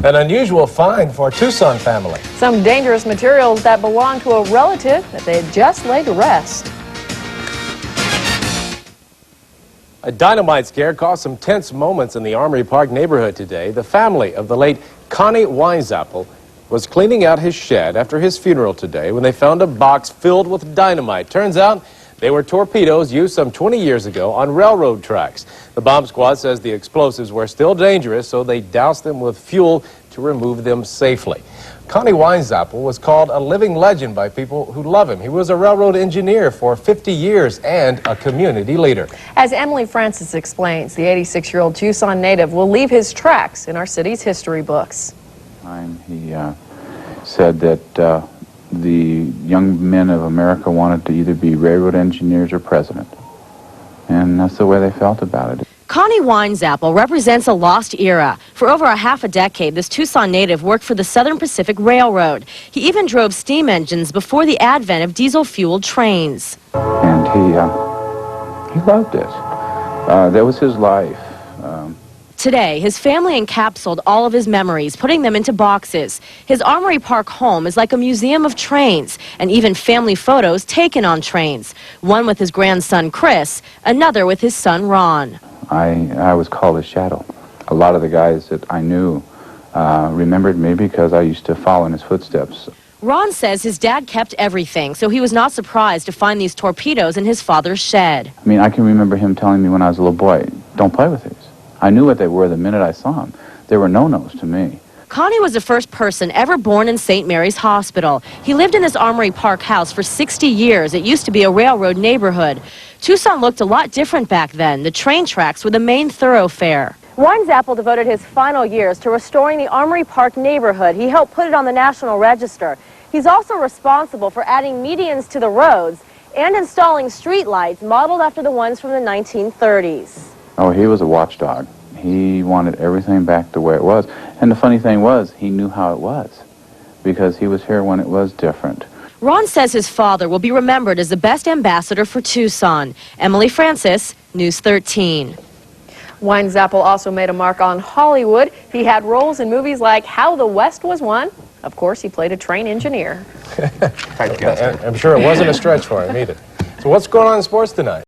An unusual find for a Tucson family. Some dangerous materials that belong to a relative that they had just laid to rest. A dynamite scare caused some tense moments in the Armory Park neighborhood today. The family of the late Connie Weinzapfel was cleaning out his shed after his funeral today when they found a box filled with dynamite. Turns out they were torpedoes used some 20 years ago on railroad tracks. The bomb squad says the explosives were still dangerous, so they doused them with fuel to remove them safely. Connie Weinzapfel was called a living legend by people who love him. He was a railroad engineer for 50 years and a community leader. As Emily Francis explains, the 86-year-old Tucson native will leave his tracks in our city's history books. He said that the young men of America wanted to either be railroad engineers or president. And that's the way they felt about it. Connie Weinzapfel represents a lost era. For over a half a decade, this Tucson native worked for the Southern Pacific Railroad. He even drove steam engines before the advent of diesel-fueled trains. And he loved it. That was his life. Today, his family encapsulated all of his memories, putting them into boxes. His Armory Park home is like a museum of trains, and even family photos taken on trains. One with his grandson, Chris, another with his son, Ron. I was called a shadow. A lot of the guys that I knew remembered me because I used to follow in his footsteps. Ron says his dad kept everything, so he was not surprised to find these torpedoes in his father's shed. I mean, I can remember him telling me when I was a little boy, don't play with these. I knew what they were the minute I saw them. They were no-nos to me. Connie was the first person ever born in St. Mary's Hospital. He lived in this Armory Park house for 60 years. It used to be a railroad neighborhood. Tucson looked a lot different back then. The train tracks were the main thoroughfare. Weinzapfel devoted his final years to restoring the Armory Park neighborhood. He helped put it on the National Register. He's also responsible for adding medians to the roads and installing street lights modeled after the ones from the 1930s. Oh, he was a watchdog. He wanted everything back the way it was. And the funny thing was, he knew how it was, because he was here when it was different. Ron says his father will be remembered as the best ambassador for Tucson. Emily Francis, News 13. Weinzapfel also made a mark on Hollywood. He had roles in movies like How the West Was Won. Of course, he played a train engineer. I'm sure it wasn't a stretch for him either. So what's going on in sports tonight?